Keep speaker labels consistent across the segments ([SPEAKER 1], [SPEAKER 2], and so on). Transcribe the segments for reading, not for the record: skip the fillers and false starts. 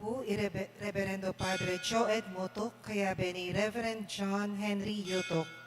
[SPEAKER 1] po Reverendo Padre Joed Motok, kaya ni Reverend John Henry Yutok.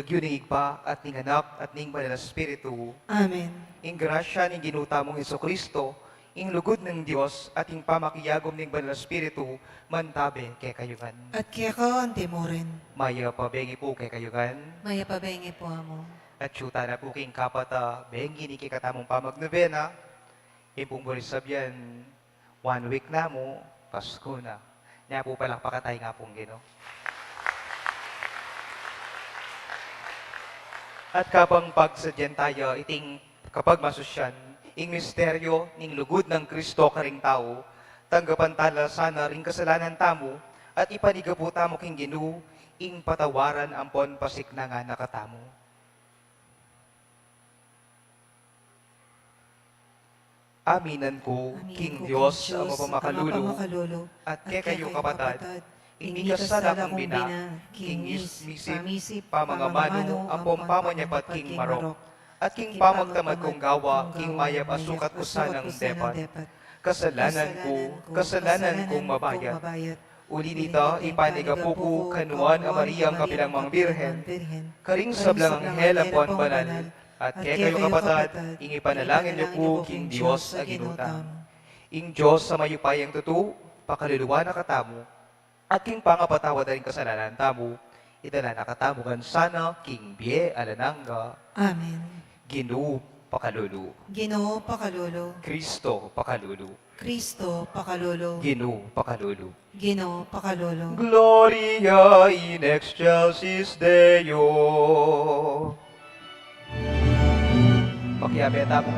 [SPEAKER 2] bagyo ning igpa at ning anak at ning banal na espiritu.
[SPEAKER 1] Amen.
[SPEAKER 2] Ing grasya ning ginutamong Hesukristo, ing lugod ng Dios at ing pamakiyagom ning banal na espiritu, mantabe kay kayugan.
[SPEAKER 1] At kaya ka ang timurin.
[SPEAKER 2] Maya pabengi po kay kayugan.
[SPEAKER 1] Maya pabengi po amo.
[SPEAKER 2] At syuta na po king kapata, bengi ni kikatamong pamagnovena. Ipong burisabyan, 1 week na mo, Pasko na. Niya po palang pakatay nga pong Ginoo. At kapang pagsadyan tayo, iting kapag masusyan, ing misteryo ning lugod ng Kristo karing tao, tanggapan tala sana ring kasalanan tamo, at ipanigapo tamo king Ginoo, ing patawaran ampon pasik na nga nakatamo. Aminan ko, King Diyos, ang mapamakalulu, at kay kayo kapatad, hindi ka sana kong bina, King misip, pamangamano, ang pompamanyapat King Marok, at King pamagtamad kong gawa, King mayap asukat ko sanang depat. Kasalanan kong mabayat. Uli nito, ipanigapo ko kanuan ang Mariang kapilang mga birhen, karing sablang anghel apon banal, at kay kayo kapatad, ing ipanalangin niyo po King Diyos aginutam. Ing Diyos sa mayupayang tutu, pakaluluwa na katamo, at King pangapatawa na rin kasalanan tamo, itala nakatamo kan sana King Bie alananga.
[SPEAKER 1] Amen.
[SPEAKER 2] Ginoo pakalulu.
[SPEAKER 1] Ginoo pakalolo.
[SPEAKER 2] Kristo pakalulu.
[SPEAKER 1] Kristo pakalolo.
[SPEAKER 2] Ginoo pakalulu.
[SPEAKER 1] Ginoo pakalolo.
[SPEAKER 2] Gloria in excelsis Deo. Pakiabeta mo.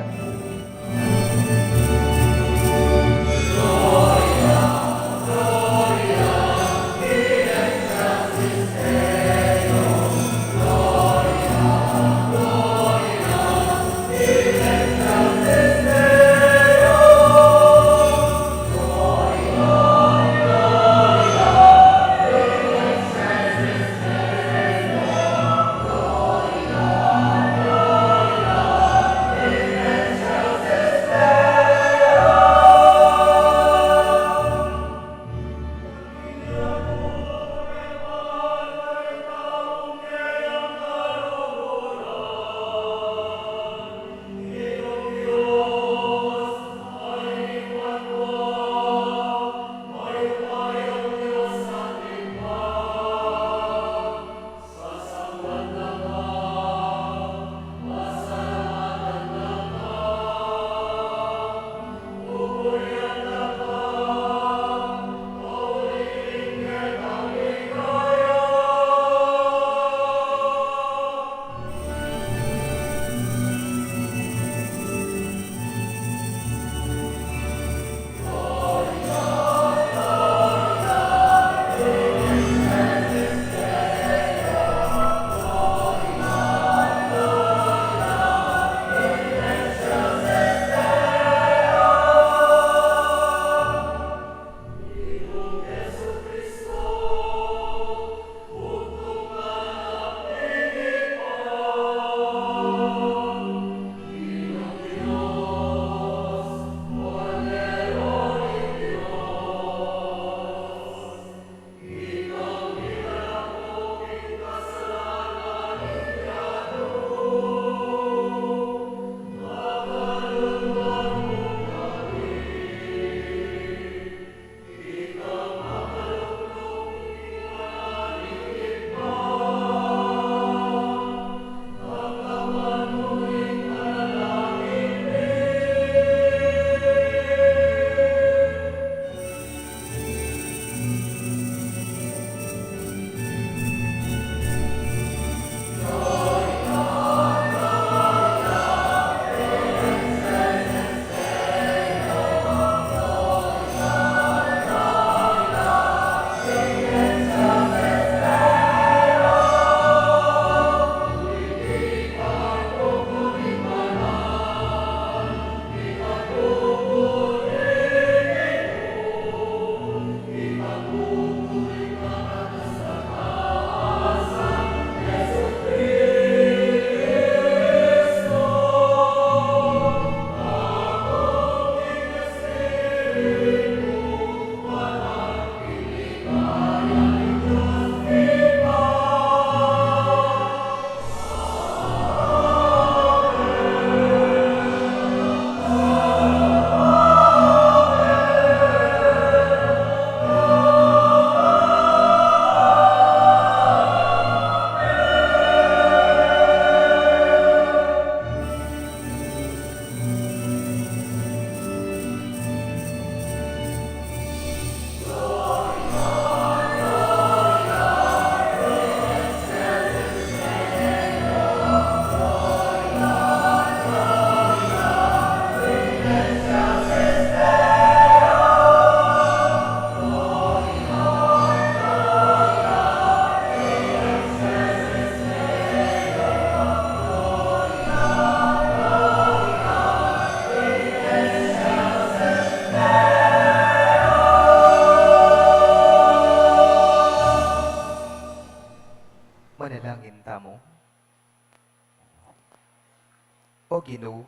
[SPEAKER 2] o Ginoo,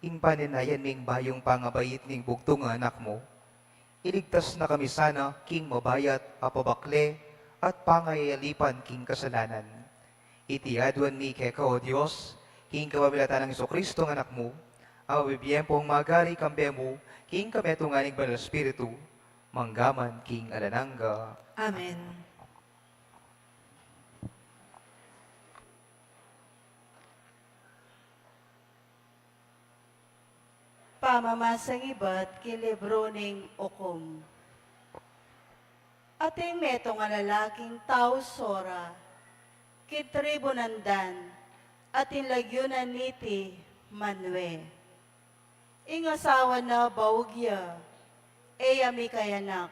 [SPEAKER 2] ing paninayan ning bayong pangabayit ning bugtong nga anak mo, iligtas na kami sana king mabayat, apabakle, at pangayalipan king kasalanan. Itiadwan mi keka o Diyos, king kababilatan ng Kristo ng anak mo, ang mabibiyempong magari kambe mo, king kametunganing banal Espiritu, manggaman king alanangga.
[SPEAKER 1] Amen.
[SPEAKER 3] Pamamasang iba't kilibro ning okom. Ating metong nga lalaking tao sora, kitribo nandan, ating lagyunan niti manwe. Ingasawa na baugya, eyami kayanak.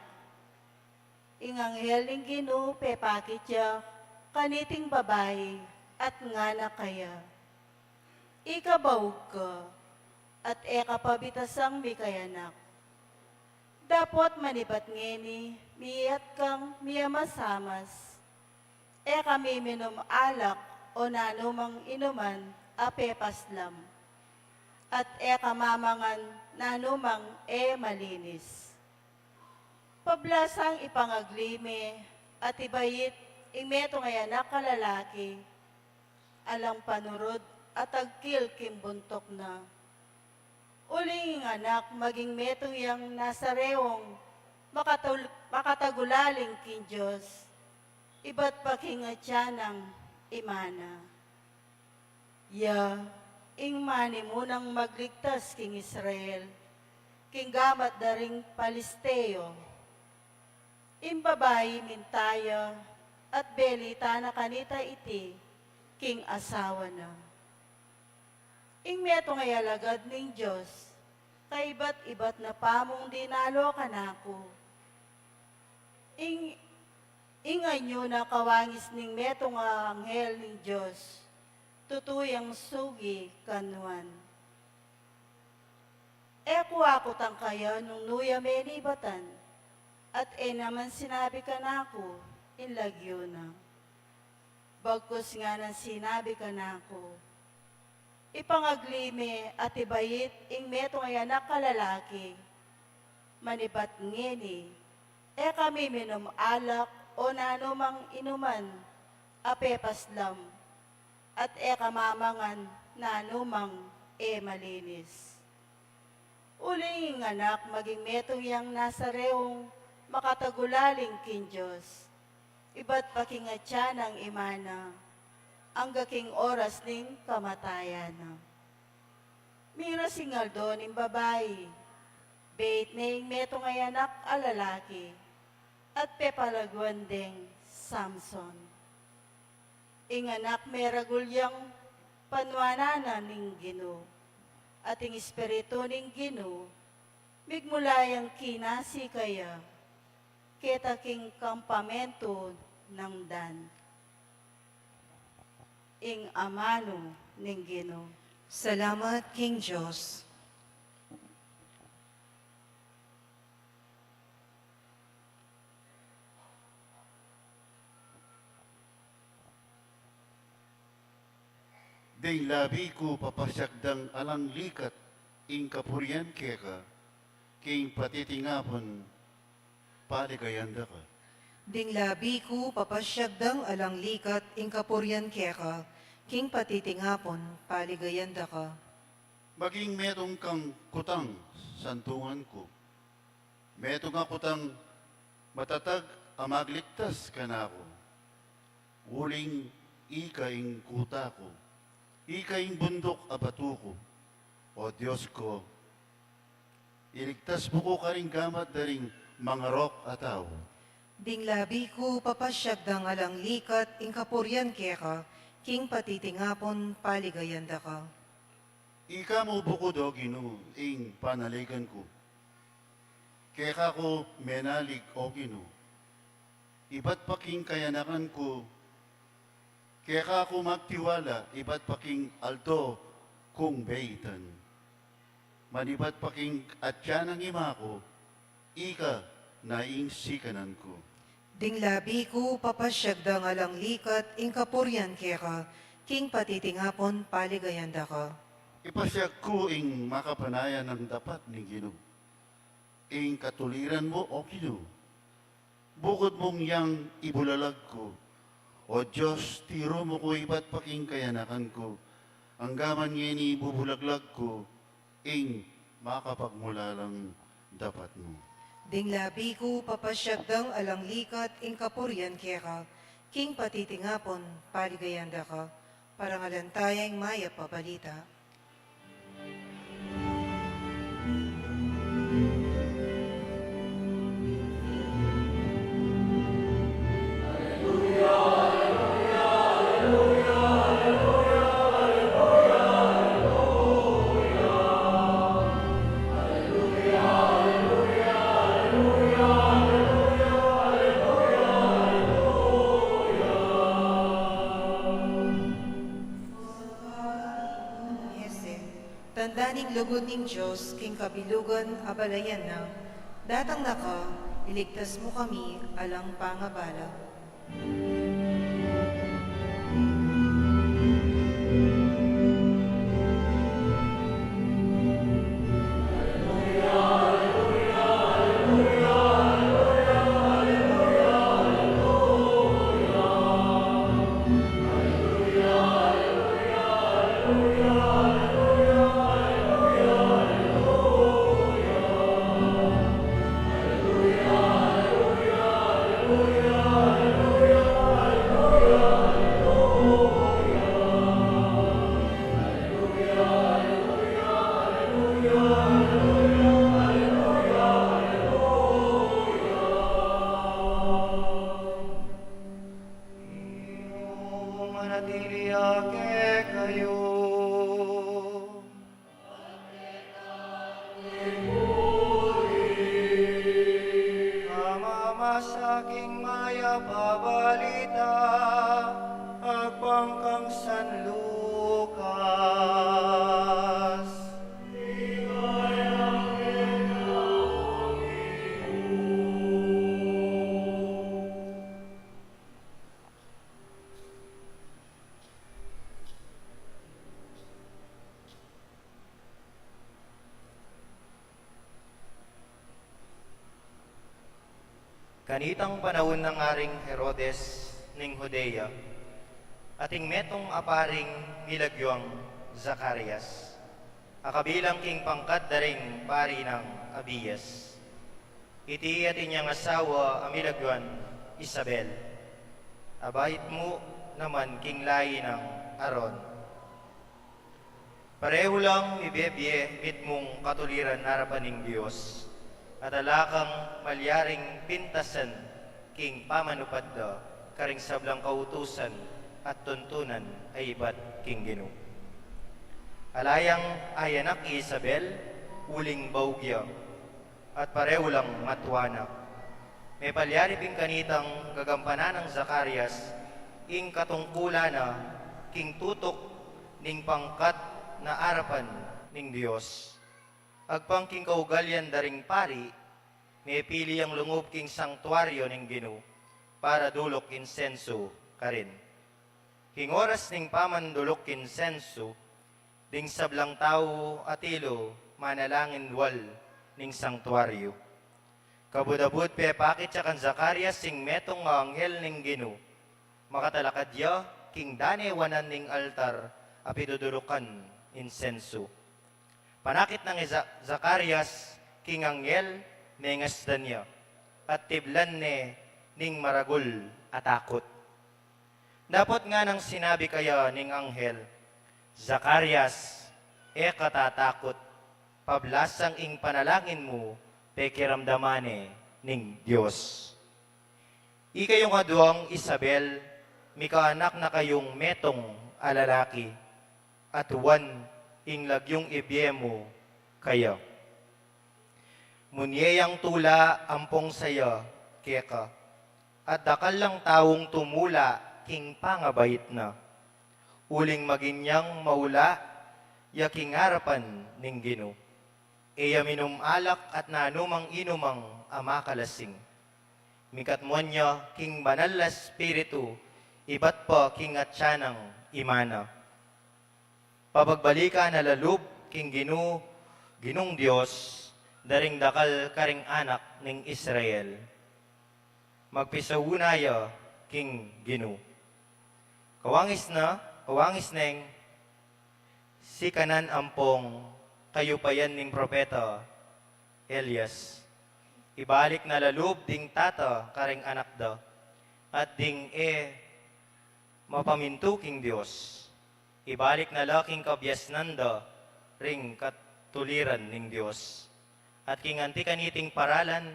[SPEAKER 3] Inganghel ning Ginoo pepakitya, kaniting babae, at ngana kaya. Ikabaug ka, at eka pabitasang mikayanak. Dapot manibat ngeni, miyat kang miyamasamas. Eka may minom alak o nanumang inuman apepaslam. At eka mamangan nanumang malinis. Pablasang ipangaglime at ibayit imeto ngayanak kalalaki. Alang panurod at agkil kimbuntok na. Uling anak maging metong yang nasa rewong makatagulaling kin Diyos, iba't pakingatya ng imana. Ya, ingmani munang magligtas king Israel, king gamat daring Palisteo. Imbabayi mintaya at belita na kanita iti, king asawa na. Ing meto ngay alagad ning Diyos, kaibat-ibat na pamong dinalo kanako. Ingay nyo na kawangis ning meto nga anghel ning Diyos, tutuyang sugi kanuan. Eko ako tang kaya nung nuya menibatan, at naman sinabi kanako, inlagyo na. Bagkus nga nang sinabi kanako, ipangaglime at ibayit ing meto nga anak kalalaki. Manibat ngeni, kami minom alak o nanumang inuman, apepaslam, at mamangan nanumang malinis. Uling anak maging metong yang nasa rewong makatagulaling kin Diyos, iba't pakingatya ng imana, ang gaking oras ning kamatayan. Mira singal doon ng babae, bait ning meto ngayanak alalaki, at pepalagwan ding Samson. Inganak meragulyang panwanana ning Ginoo, at ing espiritu ning Ginoo, migmulayang kinasi kaya, ketaking kampamento ng dan. Ing amano ning Ginoo.
[SPEAKER 1] Salamat, King Diyos.
[SPEAKER 4] Ding labi ko papasyagdang alang likat, ing kapuryan keka, king patitingapon, paligayanda ka.
[SPEAKER 1] Ding labi ko papasyagdang alang likat ing kapuryan keka, king patitingapon paligayanda ka.
[SPEAKER 4] Maging metong kang kutang, santungan ko. Metong nga kutang matatag amagligtas ka na ako. Uling ikaing kuta ko. Ikaing bundok abatu ko. O Diyos ko, iligtas mo ko karing gamat daring mga rok ataw.
[SPEAKER 1] Ding labi ko papasyagdang alang likat ing kapuryan keka, king patitingapon paligayanda ka.
[SPEAKER 4] Ika mo bukod o Ginoo, ing panaligan ko. Keka ko menalig o Ginoo. Iba't paking kayanakan ko, keka ko magtiwala, iba't paking alto kung beitan. Maniba't paking atya ng ima ko, ika naing sikanan ko.
[SPEAKER 1] Ding labi ko papasyagdang alang likat ing kapuryan keka, king patitingapon paligayanda ka.
[SPEAKER 4] Ipasyak ko ing makapanayan ng dapat ni Ginoo. Ing katuliran mo, O Ginoo. Bukod mong yang ibulalag ko, O Diyos, tiro mo ko iba't paking kayanakan ko. Ang gaman ngayon ibubulaglag ko, ing makapagmula lang dapat mo.
[SPEAKER 1] Dinglabi ko papasyagdang alang likat ing kapuryan keka, king patitingapon paligayanda ka, parangalantayang maya pabalita. Yese, tandaning lugod ning Diyos, king kabilugan abalayan na, datang naka, iligtas mo kami alang pangabala.
[SPEAKER 2] Manatili ake kayo. Mamasaking maya pabalita, agpangkang San Lucas. Kanitang panahon ng aring Herodes ning Judea, ating metong aparing milagyong Zacarias, akabilang king pangkat daring pari ng Abiyas. Iti at inyang asawa amilagyon Isabel, abait mo naman king lahi ng Aron. Pareho lang ibebye mit mong katuliran narapan ng Diyos, at alakang malyaring pintasan king pamanupadda karing sablang kautusan at tuntunan ay iba't king Ginoo. Alayang ayanak Isabel, uling baugya, at pareho lang matwanak. May palyari ping kanitang gagampanan ng Zacarias, ing katungkulan na king tutok ning pangkat na arapan ning Dios. Agpang king kaugalyan daring pari, may pili ang lungob king sanktuaryo ning Ginoo para dulok insenso karin. King oras ning pamandulok insenso, ding sablang tao atilo manalangin wal ning sanktuaryo. Kabudabud pe pakit siya kan Zacarias sing metong nga anghel ning Ginoo, makatalakadya king danewanan ning altar apidudulukan insenso. Panakit ng Zacarias king anghel nengasdan niya at tiblan ne ning maragul atakot. Dapat nga nang sinabi kaya ning anghel, Zacarias, katatakot, pablasang ing panalangin mo, pekiramdamane ning Diyos. Ikayong aduang Isabel, mikaanak na kayong metong alalaki, at wan ing lagyong ibyemo kayo. Munyeyang tula ampong saya, keka, at dakal lang taong tumula king pangabait na. Uling maginyang maula, yaking harapan ning Ginoo. Eya minum alak at nanumang inumang amakalasing. Mikatmuan niya king banal na spiritu, iba't pa king atyanang imana.
[SPEAKER 5] Pabagbalika na lalub king ginung Dios, daring dakal karing anak ning Israel. Magpisawunaya king Ginu. Kawangis neng, si kanan ampong kayupayan ning propeta Elias. Ibalik na lalub ding tata karing anak da, at ding mapamintu king Dios. Ibalik na laking kabyasnan da, ring katuliran ning Dios. At king anti kaniting paralan,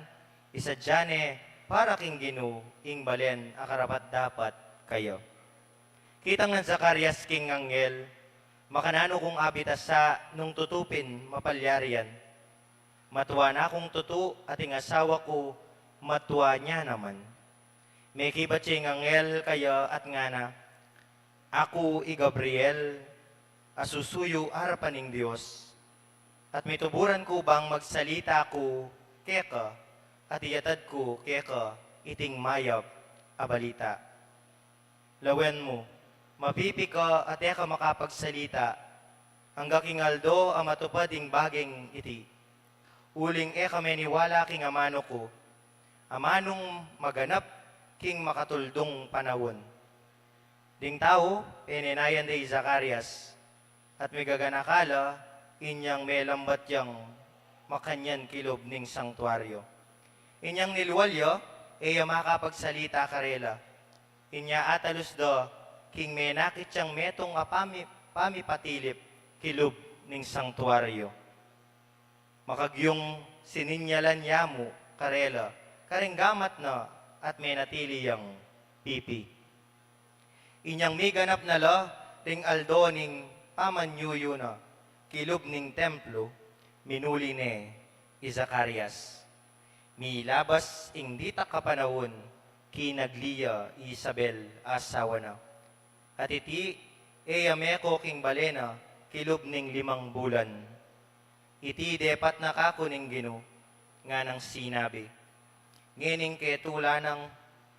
[SPEAKER 5] isa dyan para king Ginu, ing balen akarapat dapat kayo. Kitang ng Zacarias king anghel, makanano kong abitas sa nung tutupin mapalyarian. Matuwa na akong tutu at ing asawa ko, matuwa niya naman. May kibat siyang anghel kaya at nga na, ako i Gabriel, asusuyo harapan ng Diyos. At mituburan ko bang magsalita ko keka, at iyatad ko keka iting mayab abalita. Lawen mo, mapipi ka at eka makapagsalita, hangga kingaldo ang matupad ing baging iti. Uling eka meniwala king amano ko, amanong maganap king makatuldong panahon. Ding tao, peninayan day Zacarias, at may gaganakala, inyang may lambat yang makanyan kilob ning sanktuaryo. Inyang nilwalyo, makapagsalita karela. Inya atalus do, king may nakit siyang metong pamipatilip kilob ning sanktuaryo. Makagyong sininyalan yamu karela, karing gamat na at may natili yang pipi. Inyang may ganap na la, ring aldo ning pamanyuyo na, kilob ning templo, minuli ne Zacarias. Milabas ing dita kapanahon, kinagliya Isabel asawa na. At iti, meko king balena, kilob ning 5 bulan. Iti depat na kako ning Ginu, nga nang sinabi. Ngining ketula ng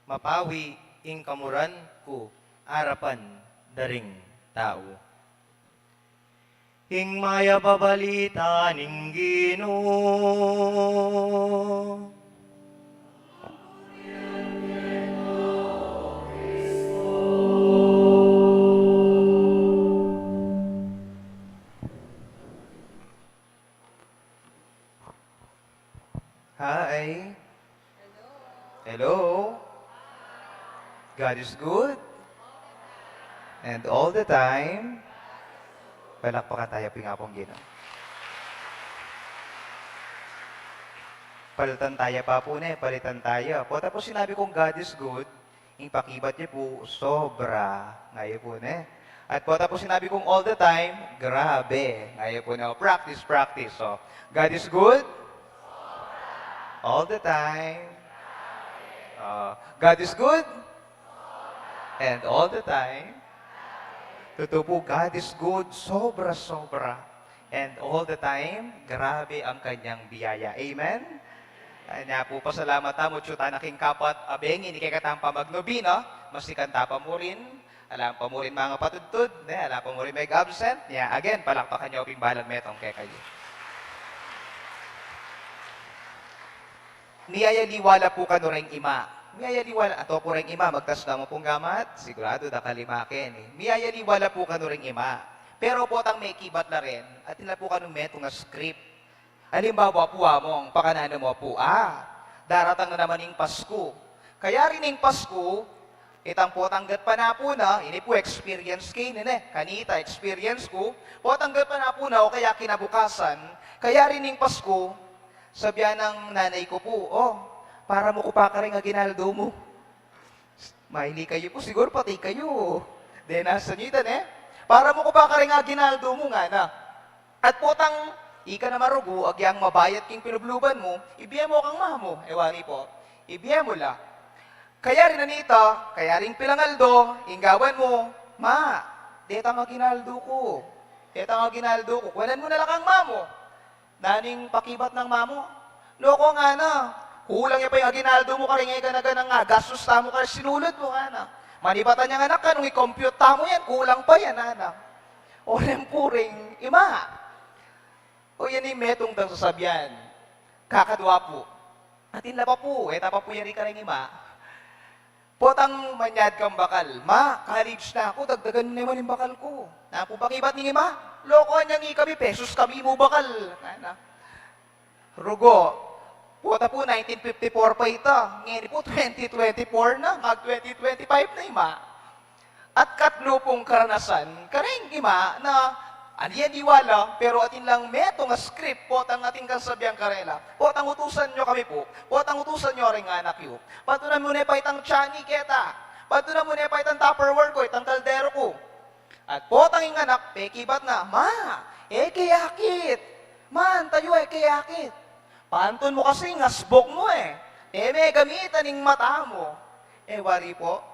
[SPEAKER 5] mapawi ing kamuran ko, harapan daring tao. Ing maya babalita ning Ginoo.
[SPEAKER 2] Hi. Hello. God is good. And all the time, palakpakan tayo pingapong Ginoo. Palitan tayo pa po palitan tayo. Po, tapos sinabi kong God is good, yung pakibat niya po, sobra. Ngayon po At po, tapos sinabi kong all the time, grabe. Ngayon po practice, practice. So, God is good, all the time. God is good, and all the time. Totoo po, God is good, sobra-sobra. And all the time, grabe ang kanyang biyaya. Amen? Kanya po, pasalamat mo, tsuta na king kapat, abeng, hindi kaya katang pamagnobi, no? Masikan tapa mo rin, alam pa mo rin mga patudtud, alam pa mo rin may absent. Yeah, again, palakpakan niyo ping balag metong kaya kayo. Niyaya liwala po ka no ring ima. Miyaya liwala, ato po ring ima, magtas na mo pong gamat, sigurado da kalimakin. Miyaya liwala po ka no ring ima. Pero po tang may kibat na rin, at nila po ka no meto nga script. Halimbawa po among pakanano mo po, daratang na naman yung Pasko. Kaya rin yung Pasko, itang po tanggat pa na po na, ini po experience kayo kanita experience ko, po tanggat pa na po na, o kaya kinabukasan, kaya rin yung Pasko, sabihan ng nanay ko po, para mo ko pa ka rin nga ginaldo mo. Mahili kayo po, siguro pati kayo. Then, nasa nyo para mo ko pa ka rin nga ginaldo mo nga na. At potang, ika na marugo, agyang mabayat king pinubluban mo, ibiya mo kang mahamo. Ewani po, ibiya mo la. Kaya rin nanita, kaya rin pilangaldo, inggawan mo, deta nga ginaldo ko. Deta nga ginaldo ko. Kuwanan mo na lang ang mamo. Naning pakibat ng mamo. Loko nga na. Kulang pa yung aginaldo mo karingay ka na ganang nga. Gastos mo ka, sinulad mo nga na. Manibatan niya nga anak ka, nung i-compute mo yan, kulang pa yan, anak. Orem kuring ima. O yan yung metong dang sasabyan. Kakadwa po. Atin la pa po, tapa po yan ka rin ima. Potang manyad kang bakal. Ma, college na ako, dagdagan mo naman yung bakal ko. Na po bakibat ni ima? Loko niyang kami, pesos kami mo bakal. Na. Rugo, pota po 1954 pa ito. Ngayon po 2024 na, mag 2025 na ima. At katlo pong karanasan, kareng ima na aniyan iwala, pero atin lang meto nga script, potang ating kasabiyang karela. Potang utusan nyo kami po, potang utusan nyo rin nga anak yu. Pato na muna pa itang chani keta, pato na muna pa itang tupperware ko, itang kaldero ko. At potang yung anak, pekibat na, ma, kayakit. Man, tayo kayakit. Panton mo kasi ngasbok mo may gamitan ng mata mo. Wari po,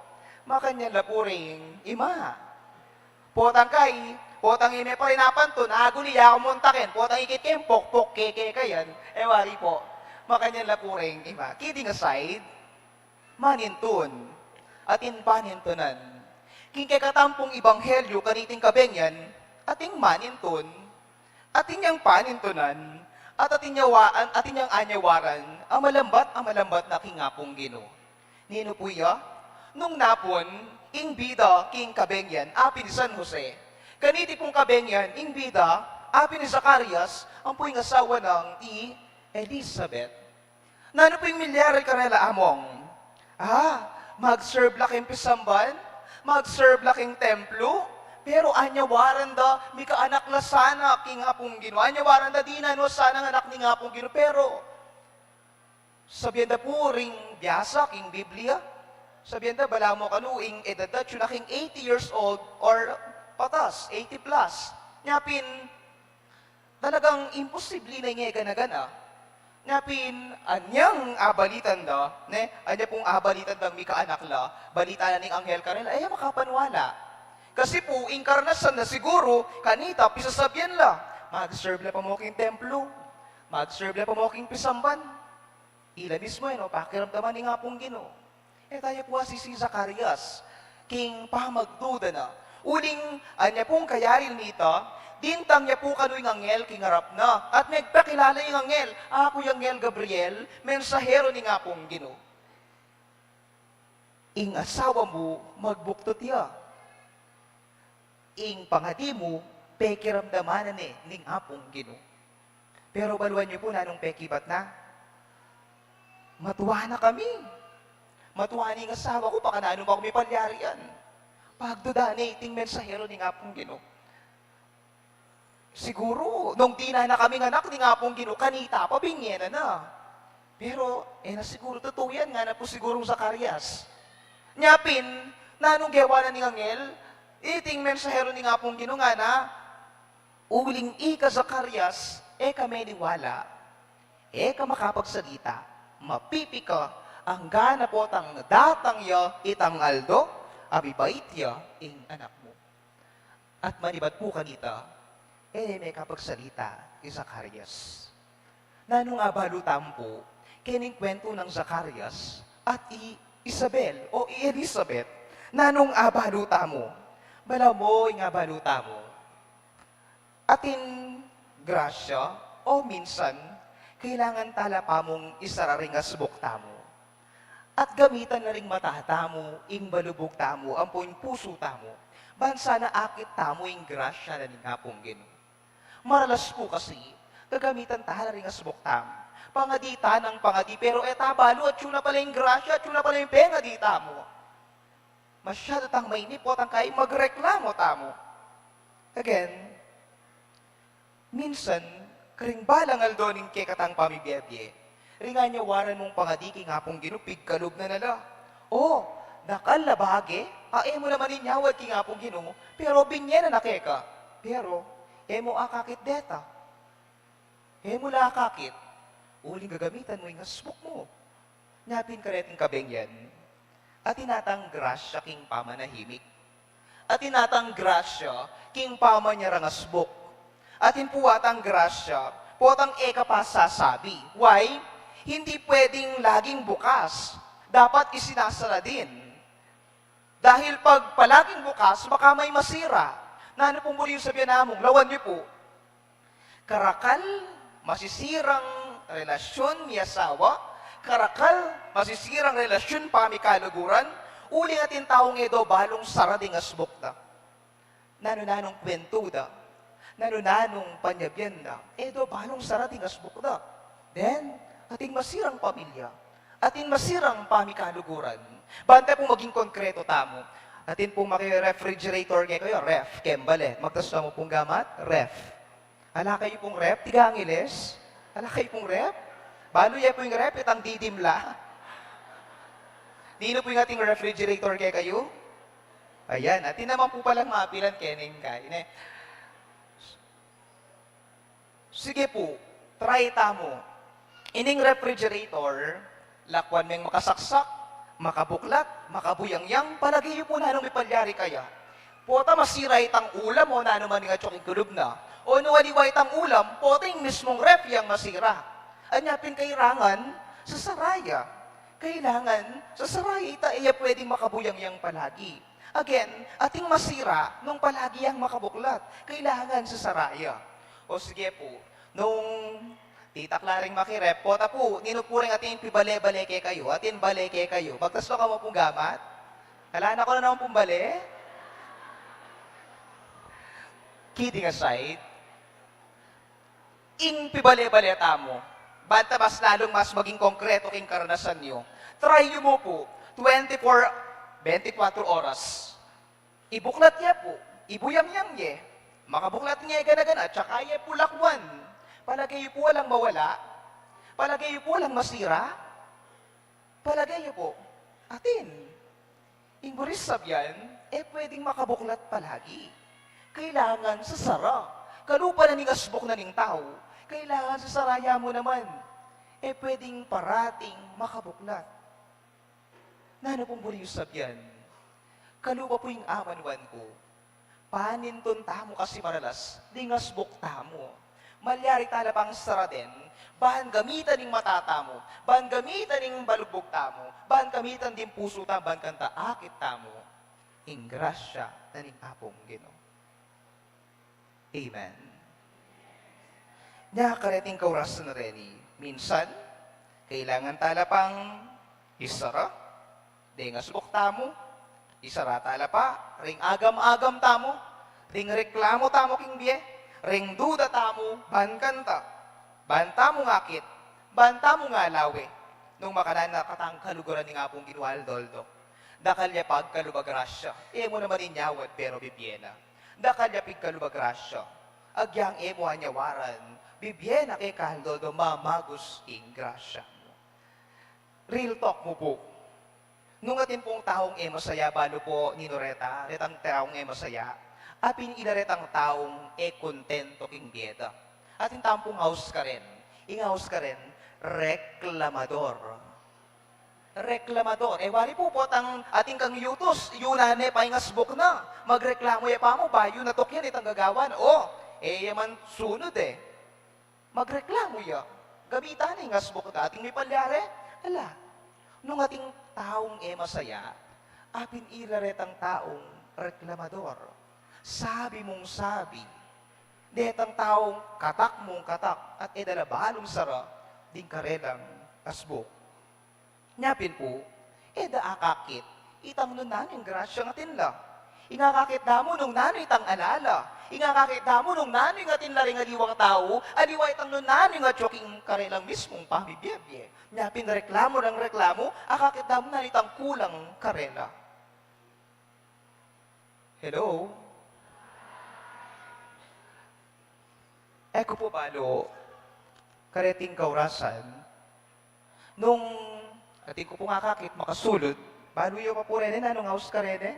[SPEAKER 2] makanyan la po rin, ima. Potang kay, potang ime pa rin napanton, aguliya ako muntakin, potang ikikim, pok-pok, keke kayan, wari po, makanyan la po rin, ima. Kidding aside, manintun, atin panintunan. King katampong ibanghelyo, kaniting kabengyan, ating manintun, ating yang panintunan, at ating yang anyawaran, ang malambat na kingapong Gino. Nino po iya, nung napon, ing bida, king kabengyan, apin ni San Jose. Kaniti pong kabengyan, ing bida, apin ni Zacarias, ang po yung asawa ng Elizabeth. Nano po yung milyari karela among, mag-serve laking pisamban, mag-serve laking templo, pero anyawaran da, mi kaanak na sana king apong Gino. Anyawaran da, di na no sana ng anak ni apong Gino. Pero, sabihan da po ring biyasa, king Biblia, sabihan da, bala mo kanuing edad da, tsunaking 80 years old or patas, 80 plus. Nyapin, talagang imposible na nga gana-gana. Nyapin, anyang abalitan da, anya pong abalitan da, mi kaanak la, balita na ning anghel kanila, makapanwala. Kasi po, inkarnasan na siguro, kanita, pisasabyan la. Mag-serve la pa mo king templo. Mag-serve la pa mo king pisamban. Ila mismo, pakiramdaman ni nga pong Gino. Tayo po si Zacarias, king pamagduda na. Uling, anya pong kayarin nita, dintang niya po kano'y anghel, king harap na. At nagpakilala yung anghel, ako yung anghel Gabriel, mensahero ni nga pong Gino. Ing asawa mo, magbuktot ya. Ing pangadi mo, pekiramdamanan ning apong Gino. Pero baluan niyo po nanong pekibat na, matuwa na kami. Matuwa ni ng asawa ko, baka naano ba kami palyarian. Pagdudani, iting mensahero ning apong Gino. Siguro, nung di na kami anak ning apong Gino, kanita, pabingyan na. Pero, na siguro, totoo yan nga na po sigurong Zacarias. Nyapin, nanong gawa na ni Angel, iting mensahero ni nga pong Gino nga na, uling ika Zacarias, kami niwala, ka makapagsalita, mapipi ka, ang gana po tang datang ya, itang aldo, abibait ya, ing anak mo. At manibat po kanita, may kapagsalita, Zacarias. Nanong abalutan po, kining kwento ng Zacarias, at Isabel, o Elizabeth, nanong abaluta mo, bala mo yung abaluta mo. Atin grasya, o minsan, kailangan tala pa mong isararing asbukta mo. At gamitan na ring matata mo, ing balubog tamo, ampo yung puso tamo. Bansa na akit tamo yung grasya na ningapong Gino. Maralas po kasi, gagamitan tala ring asbukta mo. Pangadita ng pangadi, pero balo at yun na pala yung grasya, at yun na pala yung pengadita mo. Masyado tang mainipot ang kain magreklamo tamo. Again, minsan, karing balang aldoning kekatang pamibiyabye, ringa niya waran mong pangadiking hapong ginupig kalog na nala. Nakalabage, mo naman inyawad king hapong Gino, pero binye na nakeka. Pero, mo akakit deta. Mo la akakit. Uling gagamitan mo yung asbuk mo. Napin ka reting kabengyan. At tinatang grasya king pamanahimik. At tinatang grasya king pamanyarang asbuk. At inpuwatang grasya, potang pa sasabi. Why? Hindi pwedeng laging bukas. Dapat isinasara din. Dahil pag palaging bukas, baka may masira. Nano pong muli yung sabihan namong, lawan niyo po. Karakal, masisirang relasyon ni asawa, karakal, masisirang relasyon pamikaluguran, uling atin taong edo balong sarading asbok na. Nanong kwentuda, nanong panyabyan na, edo balong sarading asbok na. Then, ating masirang pamilya, ating masirang pamikaluguran. Bante pong maging konkreto tamo. Atin pong maki-refrigerator kayo, ref, kembale. Magtasya mo pong gamat, ref. Ala kayo pong ref, tiga angiles. Ala kayo pong ref. Balo po yung ref, itang didimla. Dino po yung ating refrigerator kayo. Ayan, atin naman po palang mapilan kening kain. Sige po, try tamo. Ining refrigerator, lakwan meng makasaksak, makabuklat, makabuyangyang, palagi po na nung ipalyari kaya. Pota masira itang ulam o na naman nga tsoking kulub na. O nuwaliwa itang ulam, pota yung mismong ref yang masira. Anyapin kailangan sa saraya. Kailangan sa saraya ita iya pwedeng makabuyangyang palagi. Again, ating masira nung palagi ang makabuklat. Kailangan sa saraya. O sige po, nung titaklaring makirep, pota po, ninupuring atin pibale-baleke kayo, atin baleke kayo. Magtaslo ka mo pong gamat. Halaan ako na naman pong bale. Kidding aside, ing pibale-baleta mo, banta mas lalong mas maging konkreto king karanasan nyo. Try nyo mo po, 24 oras. Ibuklat niya po, ibuyam-yam niya. Makabuklat niya gana-gana, tsaka niya pulakwan. Palagay po walang mawala. Palagay po walang masira. Palagay po, atin, ingguris sabyan, pwedeng makabuklat palagi. Kailangan sa sara. Kalupa na ning asbok na ning tao. Kailangan sa saraya mo naman. Pwedeng parating makabuklat. Nano pong buli yung sabyan? Kalupa po yung amanwan ko. Paninton tamo kasi maralas, ding asbok tamo. Malyari talapang saraden, bahan gamitan ng matatamo, bahan gamitan ng balugbog tamo, bahan gamitan din puso tamo, bahan kanta akit tamo, ingrasya na ning apong Ginoo. Amen. Nakakarating kauras na rin, minsan, kailangan talapang isara, ding asbok tamo, isara talapa, ring agam-agam tamo, ring reklamo tamo king biye, ring duda tamo, ban kanta, banta mo ngakit, banta mo nga lawe, nung makanan na katang kaluguran ni nga pong ginualdoldo. Dakalya pag kalubagrasya, mo naman inyawad pero bibiena. Dakalya pig kalubagrasya, agyang mo anyawaran, bibiena kay kahaldoldo, mamagos ing grasya mo. Real talk mo po. Nung atin pong taong masaya, balo po ni Noreta, retang taong masaya, apin ilaret ang taong kontento king bieda. At yung taong pong house ka rin, house ka rin, reklamador. Reklamador. Wari po po ang ating kang yutos, yunane pa yung asbok na. Magreklamo pa mo ba, yun natok yan itang gagawan. Yaman sunod Magreklamo ya. Gamitan yung asbok na ating may palyari. Ala, nung ating taong masaya, apin ilaret ang taong reklamador. Sabi mong sabi, detang taong katak mong katak, at edalabalong sara, ding karelang asbok. Nyapin po, akakit, itang nunan yung grasya ng atin lang. Ingakakit na mo nung nanoy itang alala. Ingakakit na mo nung nanoy ng atin laring aliwang tao, aliwa itang nunan yung atyoking karelang mismong pamibiyabye. Nyapin na reklamo ng reklamo, akakit na mo na itang kulang karela. Hello? Eko po balo, kareting kaurasan, nung ating ko po nga kakit makasulod, balo yung mapurene na nung house ka rin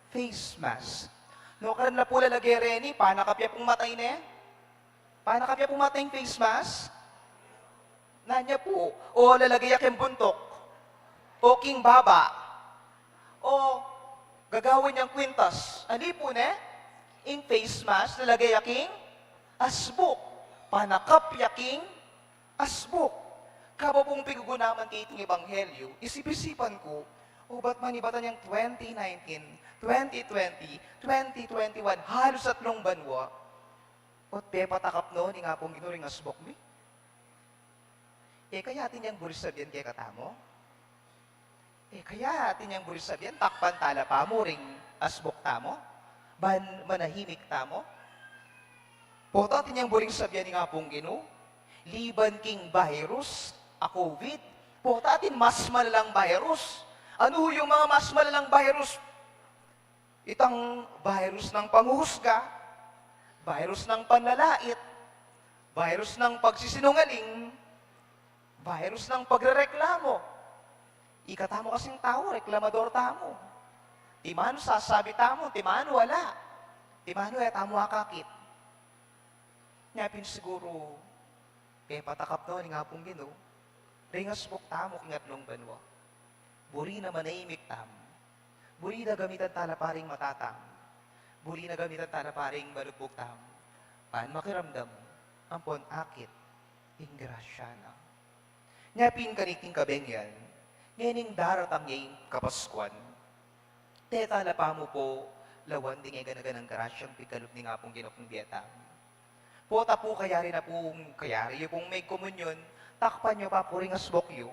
[SPEAKER 2] face mask. No, karan na po lalagay rin panakapya pong matay na panakapya pong matay yung face mask, nanya po, o lalagay yung buntok, o king baba, o gagawin niyang kwintas, ani po yung face mask, lalagay yung asbok, panakap yaking asbok. Kaba pong pigugunaman kay iting ebanghelyo, isip-isipan ko, O ba't manibatan yung 2019, 2020, 2021, halos 3 banwa? O te patakap no, ni nga pong ginuring asbok mi? Kaya atin yung buris sabihan kay katamo? Kaya atin yung buris sabihan, takpan tala pa mo, ring asbok tamo? Manahimik tamo? Poto atin yung buring sabihan ni nga pong gino, liban king virus, a COVID, poto atin mas malalang virus. Ano yung mga mas malalang virus? Itang virus ng panghuhusga, virus ng panlalait, virus ng pagsisinungaling, virus ng pagrereklamo. Ikatamo kasing tao, reklamador tamo. Timano sasabi tamo, timano wala. Timano tamo akakit. Nyapin siguro, patakap no, ni nga pong gino, ringas buk tamo kingat nung banwa. Buri na manahimik tam. Buri na gamitan tala paring matatam. Buri na gamitan tala paring balugbog tam. Paan makiramdam, ampon akit, ingrasya na. Nyapin kaniking kabengyan, ngayon daratang ngayong kapaskuan. Tala pa mo po, lawan di nga ganaganang grasyang pikalog ni nga pong ginokong bietam. Pota po kayari na pong kayari yung may komunyon, takpan nyo pa po ring asbokyo.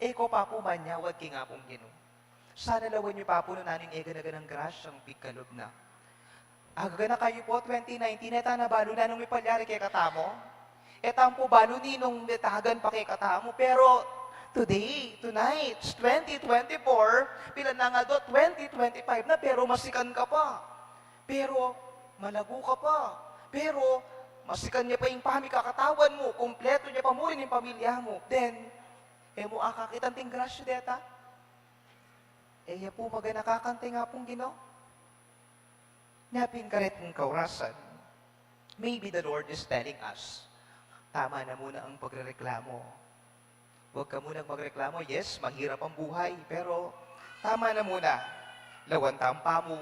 [SPEAKER 2] Eko pa po manyawad ki nga pong gino. Sana lawan nyo pa po no naning eganaganang grasyang pigkalob na. Aga na kayo po 2019, eta na balo na nung may palyari kay katamo. Etang po balo ni nung detagan pa kay katamo. Pero today, tonight, 2024, pila na nga do, 2025 na, pero masikan ka pa. Pero malago ka pa. Pero masikan niya pa yung pamikakatawan mo, kumpleto niya pa mo rin yung pamilya mo. Then, mo akakitang ting grasyo deta. Ya po maga nakakante nga pong gino. Napin karet ng kaurasan. Maybe the Lord is telling us, tama na muna ang pagrereklamo. Huwag ka munang magreklamo. Yes, mahirap ang buhay, pero tama na muna. Lawan tampa mo,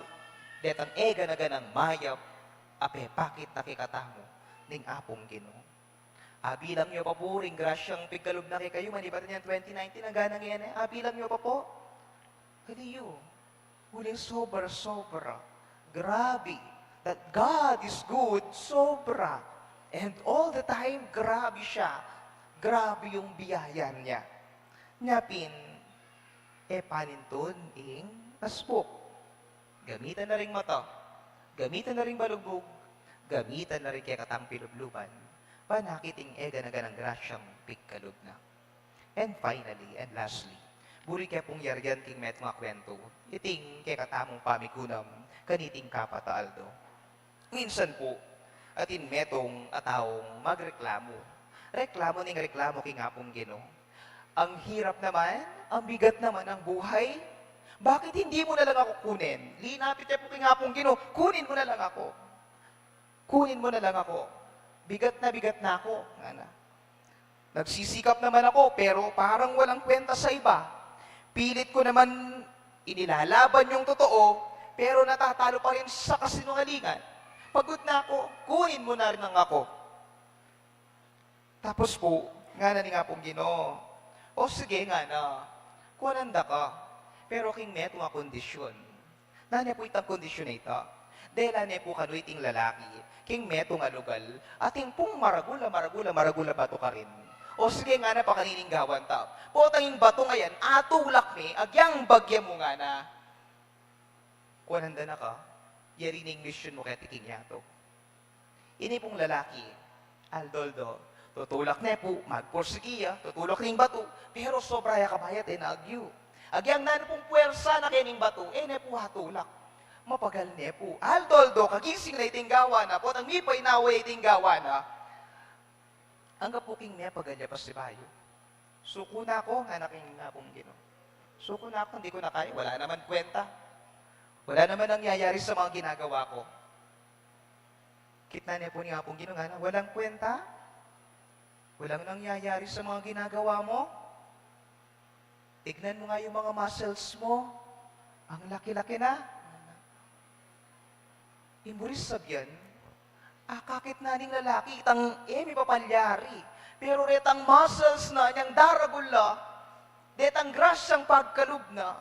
[SPEAKER 2] detang ega na ganang mayap, ape pakit nakikatamo, ning apong gino. Bilang nyo pa po, ring grasyang pigkalob na kayo, manibatan niyan 2019, ang ganang yan bilang nyo pa po. Kaliyo, huling sobra. Grabe, that God is good, sobra. And all the time, grabe siya. Grabe yung biyaya niya. Nyapin, paninton, asbok. Gamitan na ring mata, gamitan na ring balugbog, gamitan na rin kaya katang pilubluban, panakiting ganang grasyang pigkalog na. And finally, and lastly, buri kaya pong yaryan king met mga kwento, iting kaya katamong pamikunam, kaniting kapataaldo. Minsan po, atin metong ataong magreklamo. Reklamo ning reklamo king apong gino. Ang hirap naman, ang bigat naman ang buhay. Bakit hindi mo na lang ako kunin? Linapit niya po king apong gino, kunin mo na lang ako. Kunin mo na lang ako. Bigat na ako. Nagsisikap naman ako, pero parang walang kwenta sa iba. Pilit ko naman inilalaban yung totoo, pero natatalo pa rin sa kasinungalingan. Pagod na ako, kunin mo na rin ang ako. Tapos po, nga na ni nga pong Ginoo, o sige nga na, kunanda ka, pero king neto nga kondisyon. Nanya po itang kondisyon na ito. Dela ne po kanuy ting lalaki, king metong alugal, ating pong maragula bato ka rin. O sige nga na pakanining gawan tao. Potanging bato ngayon, atulak mi, agyang bagya mo nga na. Kunanda na ka, yarining mission mo kaya tiking yato. Ini pong lalaki, Aldoldo, tutulak na po, magporsikiya, tutulak ning bato, pero sobra ya kabayat na agyo. Agyang na pong puwersa na kining bato, ne po hatulak. Mapagal ne po. Aldoldo, kagising na iting gawa na, potang mi pa inaway iting gawa na. Ang kapuking niya pagalya pa si Bayo. Suko na ako, anaking nga pong Gino. Suko na ako, hindi ko na kaya. Wala naman kwenta. Wala naman nangyayari sa mga ginagawa ko. Kitna niya po ni Apong Gino nga na, walang kwenta. Walang nangyayari sa mga ginagawa mo. Tignan mo nga yung mga muscles mo. Ang laki-laki na. Imburis sabyan, kakit na ning lalaki, itang may papalyari. Pero retang muscles na, niyang daragula, detang grasyang pagkalub na,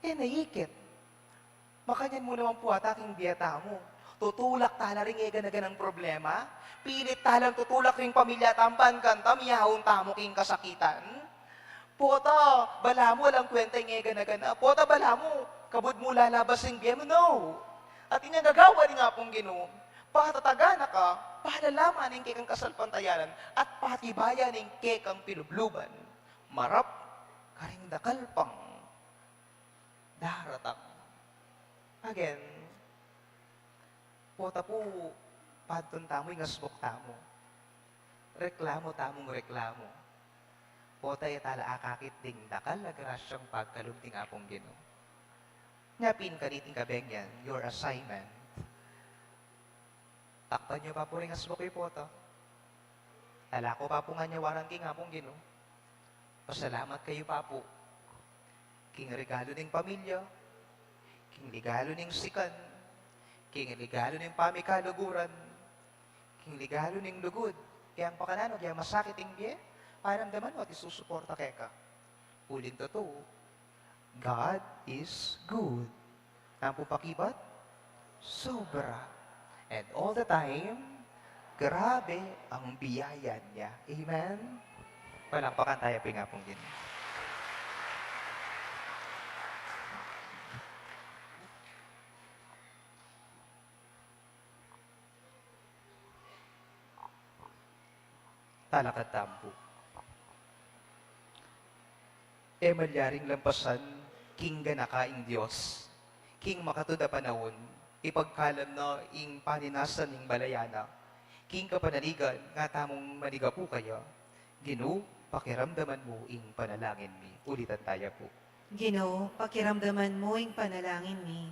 [SPEAKER 2] naikit. Makanyan mo naman po at aking biyata mo. Tutulak tala ring egan-agan ng problema. Pilit talang tutulak ring pamilya tamban kanta, miyahon tamo king kasakitan. Pota, bala mo lang kwenta yung egan-agan na. Pota, bala mo, kabud mo lalabas yung biyem, no. At inagagawa ni nga pong Ginoo, patatagana ka, pahalalaman ng kekang kasalpantayanan, at patibayan ng kekang pilubluban. Marap, karing dakalpang, daratang. Again, pota po, padton tamo yung asbok tamo. Reklamo tamong reklamo. Pota itala akakit ding dakal, agrasyang pagkalumting apong Ginoo. Nyapin ka niting kabengyan, your assignment. Takpan nyo pa po rin asbok yung pota. Ala ko pa po nga nyawaran king apong Ginoo. Pasalamat kayo pa po. King regalo ng pamilya, king regalo ng sikan, king regalo ng pamikaluguran, king regalo ng lugod, kaya ang pakanano, kaya masakit ang biye, paramdaman mo at isusuporta keka. Uling totoo, God is good. Ang pupakibat, sobra. And all the time, grabe ang biyaya niya. Amen? Palakpakan tayo pingapong din. Talakad tampo. Malyaring lampasan, king ganakaing Diyos, king makatuda panahon, ipagkalam na ing paninasan ing balayana, king kapanaligan, nga tamong maniga po kaya, Ginoo, pakiramdaman mo ing panalangin mi. Ulitan tayo po.
[SPEAKER 1] Ginoo, pakiramdaman mo ing panalangin mi.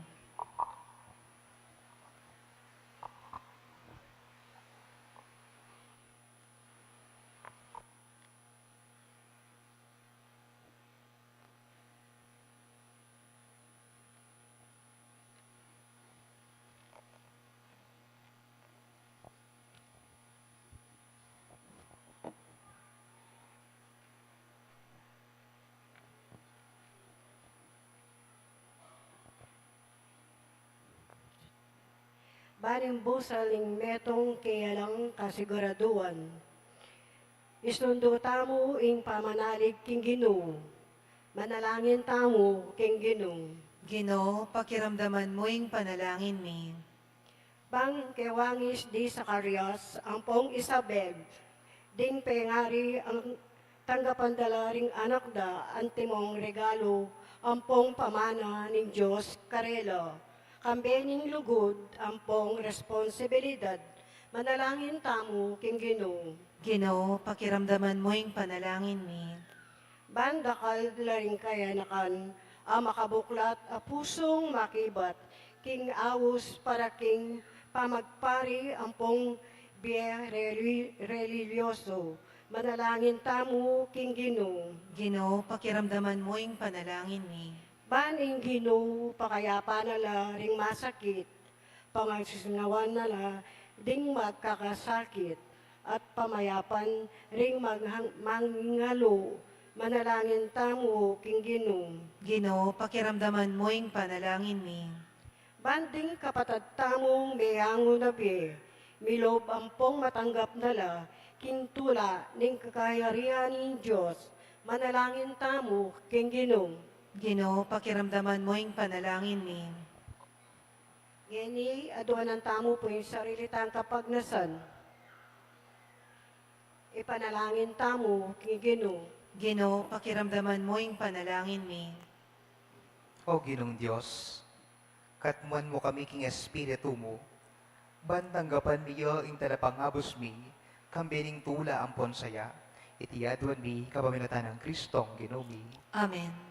[SPEAKER 6] Baring busaling metong kayalang kasiguraduan. Isundo tamo ing pamanalig king Ginoo. Manalangin tamo king Ginoo.
[SPEAKER 1] Ginoo, pakiramdaman mo ing panalangin mi.
[SPEAKER 6] Bang kewangis di Zacarias, ang pong Isabel, ding pengari ang tanggapandalaring anak da, antimong regalo, ang pong pamana ng Diyos karela. Kambening lugod, ang pong responsibilidad, manalangin tamo king Ginoo.
[SPEAKER 1] Ginoo, pakiramdaman mo ing panalangin mi.
[SPEAKER 6] Bandakal laring kaya nakan, ang makabuklat a pusong makibat, king awos para king pamagpari ang pong biye religyoso. Manalangin tamo king Ginoo.
[SPEAKER 1] Ginoo, pakiramdaman mo ing panalangin mi.
[SPEAKER 6] Baning Ginoo, pakayapa nala ring masakit, pangagsisnawan nala ding magkakasakit, at pamayapan ring mangingalo, manalangin tamo king Ginoo.
[SPEAKER 1] Ginoo, pakiramdaman mo ing panalangin mi.
[SPEAKER 6] Banding kapatad tamong mayango na be, milob ang pong matanggap nala, king tula ning kakayarihan ng Diyos, manalangin tamo king Ginoo.
[SPEAKER 1] Ginoo, pakiramdaman mo ing panalangin mi.
[SPEAKER 6] Geni, aduan ang tamo po yung sarili tang kapagnasan. Ipanalangin tamo king Ginoo.
[SPEAKER 1] Ginoo, pakiramdaman mo ing panalangin mi.
[SPEAKER 2] O Ginong Diyos, katmuan mo kami king espiritu mo, bantanggapan miyo ing talapangabos mi, kambening tula ampon saya, itiyaduan mi kapaminatan ng Kristong Ginoo mi.
[SPEAKER 1] Amen.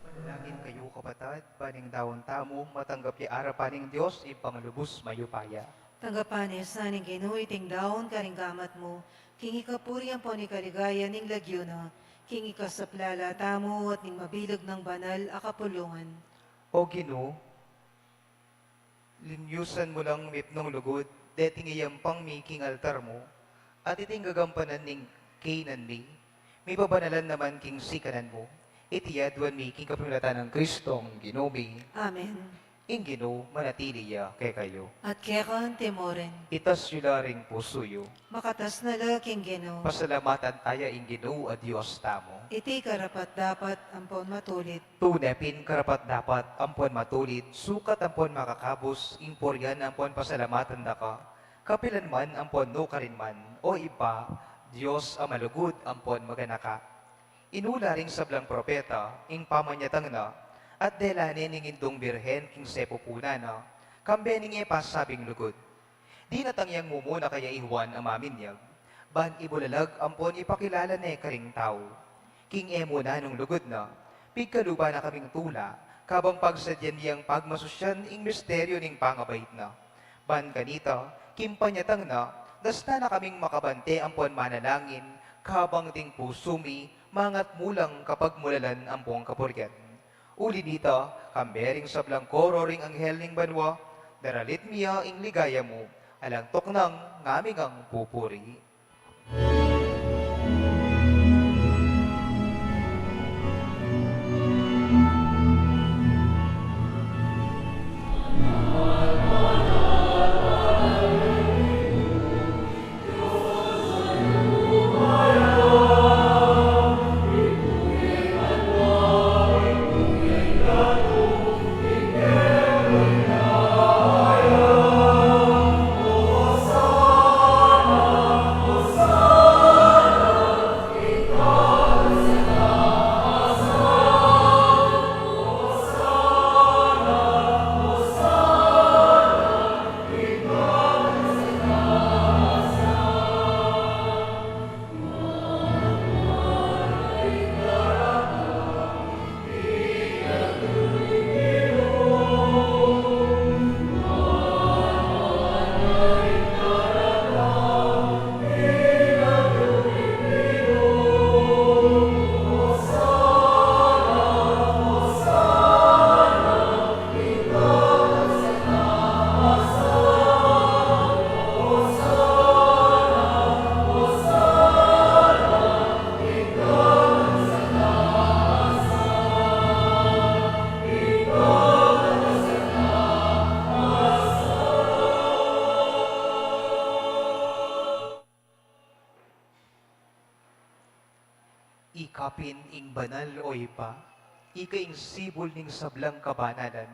[SPEAKER 2] Manalangin kayo kapatid, baning daon tamo, matanggap ti arapaning Diyos, ipangalubos mayupaya.
[SPEAKER 1] Tanggapanes na ning Ginoo iting daon karing gamat mo, king ikapurian po ni kaligaya ning lagyo na, king ikasaplala tamo at ning mabilog ng banal akapulungan.
[SPEAKER 2] O Ginoo, linyusan mo lang mipnong lugod, deting iyampang miking altar mo, at iting gagampanan ning kainan mi, may pabanalan naman king sikanan mo, itiyadwan mi king kapimilatan ng Kristong Ginoomi,
[SPEAKER 1] Amen.
[SPEAKER 2] ing Ginoo manatiliya kay kayo.
[SPEAKER 1] At kekan timoren,
[SPEAKER 2] Itas yularing pusuyo,
[SPEAKER 1] makatas na laking Ginoo,
[SPEAKER 2] pasalamatan taya ing Ginoo a Diyos tamo.
[SPEAKER 1] iti karapat dapat ampon matulit.
[SPEAKER 2] Tunepin karapat dapat ampon matulit, sukat ampon makakabos, imporyan ampon pasalamatan da ka, kapilan man ampon no karin man, o iba, Diyos ang malugod ampon maganaka. Inula ring sablang propeta, ing pamanyatang na, at delanin ning indong birhen king sepupuna na, kambening pasabing lugod. Di natangyang mumuna kaya ihuan ang maminyag, ban ibulalag ampon ipakilala ne karing tao. King emo na nung lugod na, pigkaluba na kaming tula, kabang pagsadyan niyang pagmasusyan ing misteryo ning pangabait na. Ban kanita, kimpanyatang na, dasta na kaming makabante ampon manalangin, kabang ding pusumi, mangat mulang kapag mulalan ampong kapuryan. Uli dito, kambering sablang koro ring anghel ning banwa, daralit miya ing ligaya mo, alang toknang ngaming ang pupuri. Ikapin ing banal o ipa, ikaing sibol ning sablang kabanalan,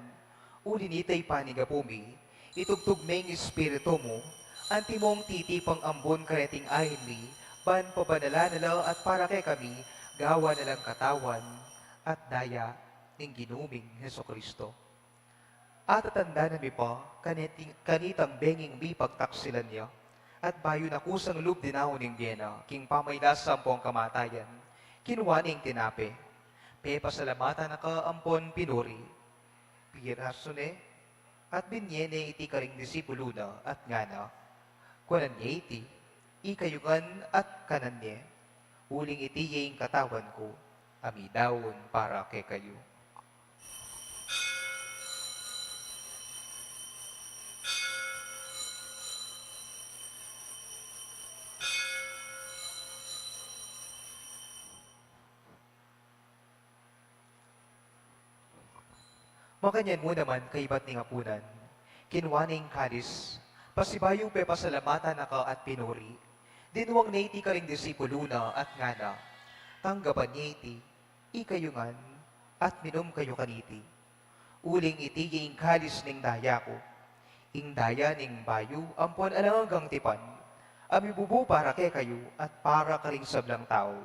[SPEAKER 2] uli nitay panigapumi, itugtugmeng espiritu mo, anti mong titipang ambon kareting ahin mi, ban pabanala nala at para kay kami, gawa nalang katawan at daya ning ginuming Heso Kristo. At tatanda na mi pa, kanitang benging mi pagtaksilan niya, at bayo na kusang loob dinahon ning Biena, king pamaydas sa ampong kamatayan, kinuwaning tinape, pe pasalamatan na ka ampon pinuri, pirasone, at binyene iti karing disipulo na at ngana, kunan niya iti, ikayugan at kanan niya, uling iti yung katawan ko, Amidawon para kay kayo. Makanyan mo naman kay ba't ning apunan, kinwaning kalis, pasibayong pe pasalamatan naka at pinuri, dinuwang naiti ka ring disipulo na at ngana, tanggapan niya iti, ikayungan, at minom kayo kaniti. Uling iti yung kalis ning daya ko, ing daya ning bayo, ampon alangang tipan, amibubu para kay kayo, at para ka ring sablang tao.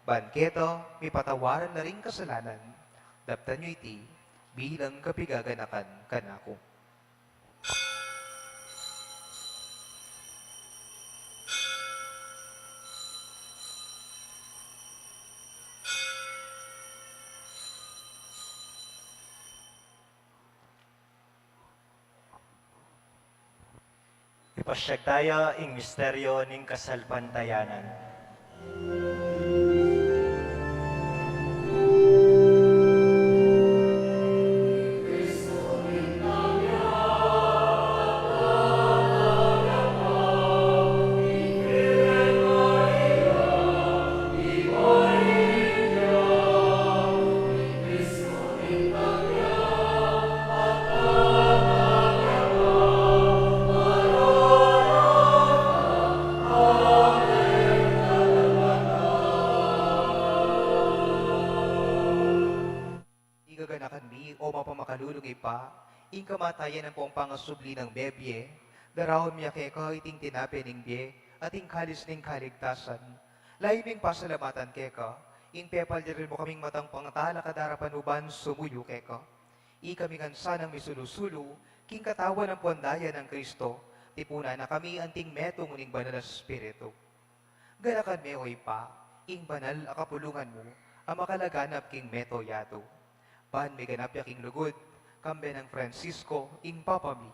[SPEAKER 2] Banketo, may patawaran na ring kasalanan, daptan nyo iti, bilang kapigaganakan kanako.
[SPEAKER 5] Ipasyag tayo ing misteryo ning kasalpantayanan.
[SPEAKER 2] Igaganakan mi o mapamakalulungay pa, ing kamatayan ang pong pangasubli ng bebye, darahon miya keka iting tinape ning bie, at ing kalis ning kaligtasan. Laiming pasalamatan keka, ing pepal rin mo kaming matang pangtala kadarapan uban sumuyo keka. I kami sanang misulusulu, king katawan ng pondaya ng Kristo, tipuna na kami anting metong uning banal na spirito. Ganakan me hoy pa, ing banal akapulungan mo, ang makalaganap king meto yato. Pan may ganap yaking lugod, kambe ng Francisco, ing papami,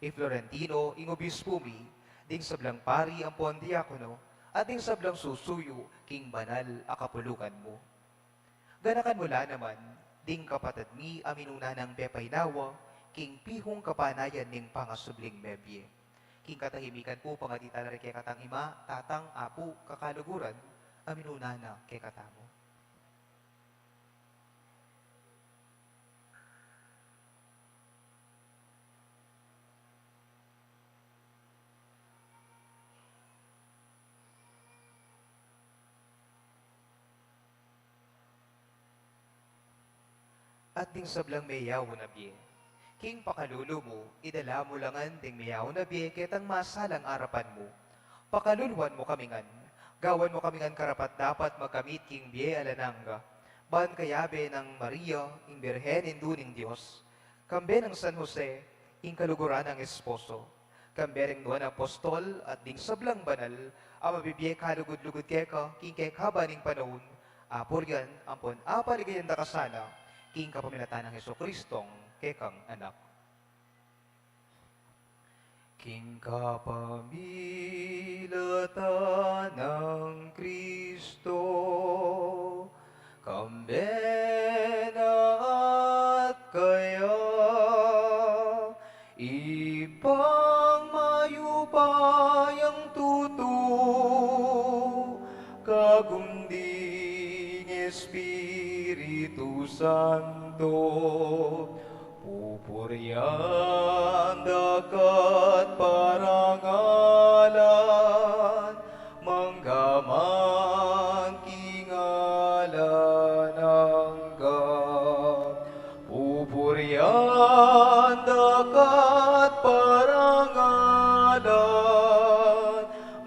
[SPEAKER 2] Florentino, ing obispo mi, ding sablang pari ang pondiakono, at ding sablang susuyo, king banal akapulukan mo. Ganakan mula naman, ding kapatid mi aminuna ng pepaynawa, king pihong kapanayan ning pangasubling mebye. King katahimikan po pangatita na rin kay katang ima, tatang, apo, kakaluguran, aminuna na kay katamo. At ding sablang mayaw na biye. King pakalulo mo, idala mo langan ding mayaw na biye, ketang masalang arapan mo. Pakaluluan mo kamingan, gawan mo kamingan karapat dapat magamit king biye alananga. Ban kayabe ng Maria, ing Birhen induning Diyos. Kambe ng San Jose, ing kaluguran ng esposo. Kambe ring nuwan apostol, at ding sablang banal, ang mabibiye kalugod-lugod keka, king kekaba ning panahon. Apor yan, ampon apaligayan da kasana, king kapaminatan ng Jesucristong kekang anak. King kapamilatan ng Kristo, kambena at kaya, ipangmayupayang tuto, kagunding Espiritu Santo, pupuryan dakat parangalan, manggaman kingalan hanggang. Pupuryan dakat parangalan,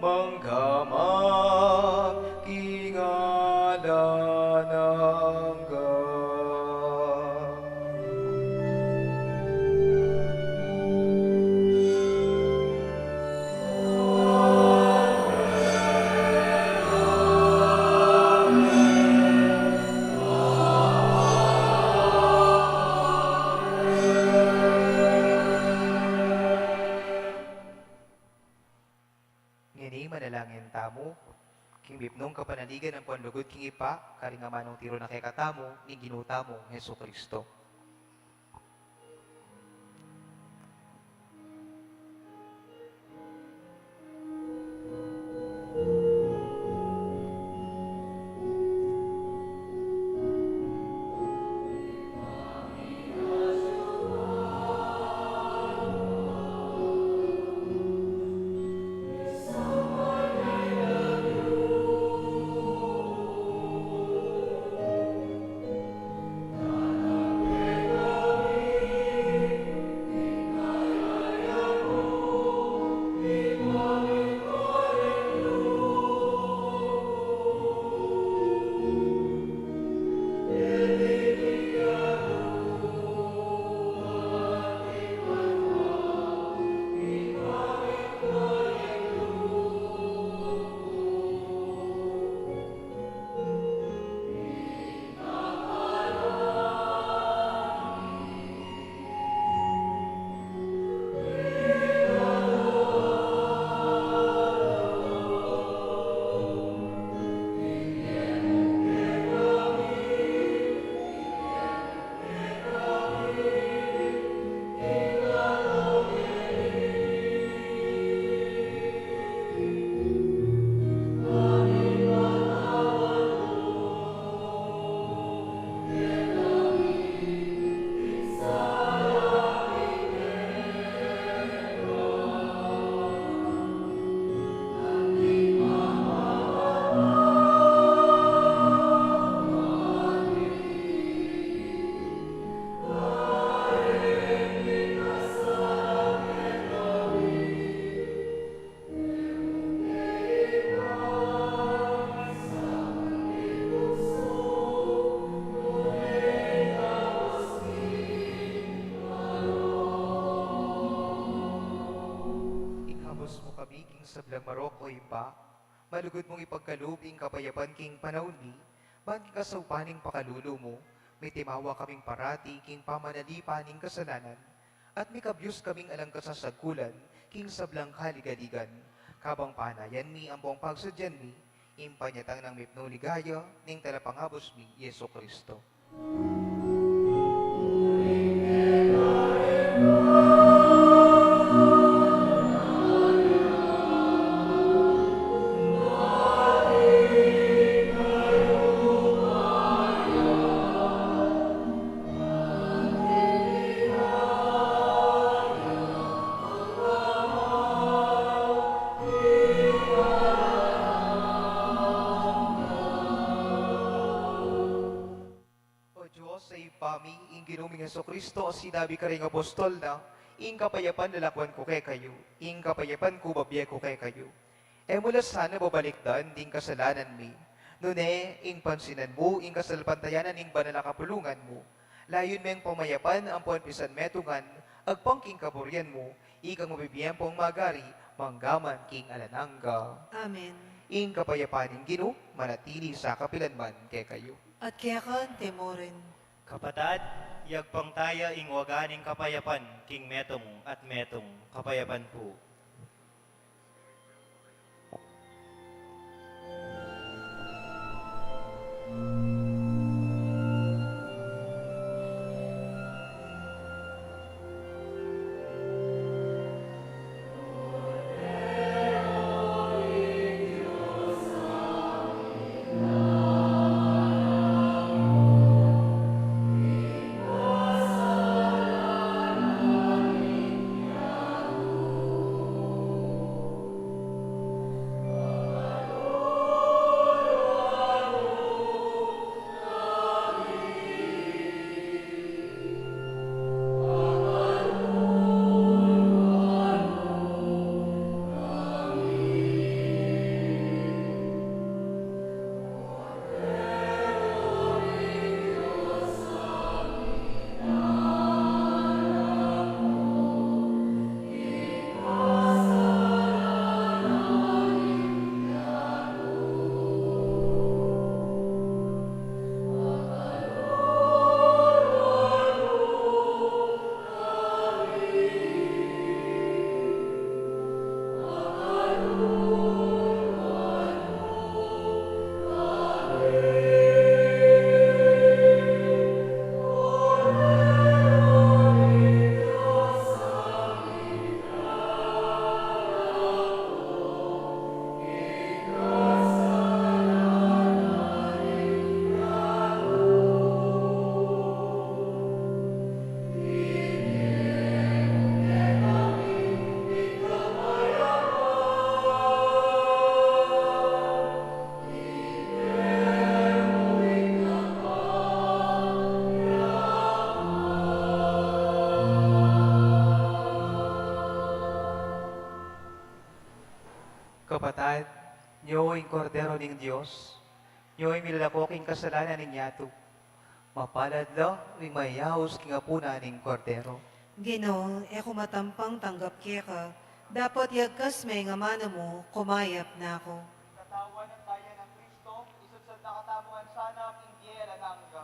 [SPEAKER 2] manggaman kingalan hanggang. Ngini manalangin tamo, King bipnong kapanaligan ang panlugod king ipa, karingamanong tiro na kay katamo, ni ginutamo, Heso Kristo. Sablang Maroko ipa, malugod mong ipagkalubing kapayapan king panahon ni, ban kasaupaning pakalulo mo, may timawa kaming parati king pamanalipaning kasalanan, at may kabyus kaming alang kasasagkulan, king sablang kaligaligan, kabang panayan mi ang buong pagsadyan mi, impanyatang ng mipno ligaya, ning talapangabos mi, Yeso Kristo. Heso Kristo, sinabi ka rin apostol na, ing kapayapan lalakwan ko kay kayo, ing kapayapan ko babye ko kay kayo. E mula sana babalikdan, ding kasalanan mi. Nune, ing pansinan mo, ing kasalpantayanan, ing banalakapulungan mo. Layon meng pamayapan, ang puanpisan metungan, agpangking kaburyan mo, ikang mabibiyang pong magari, manggaman king alanangga.
[SPEAKER 1] Amen.
[SPEAKER 2] Ing kapayapaning Gino, manatili sa kapilanman kay kayo.
[SPEAKER 1] At kaya kan temorin.
[SPEAKER 5] Kapatad, yagpang tayo ing waganing kapayapan, king metong at metong kapayapan po.
[SPEAKER 2] ing kordero ning Dios, yo'y milalakoking kasalanan ning yato. Mapalad lo, ing mayahos king apuna ning kordero.
[SPEAKER 1] Ginoo, eko matampang tanggap ka. Dapat yagkas may nga mano mo, kumayap na ako.
[SPEAKER 2] Katawan ng bayan ng Kristo, isudsod na katamuan sana king biyera nangga.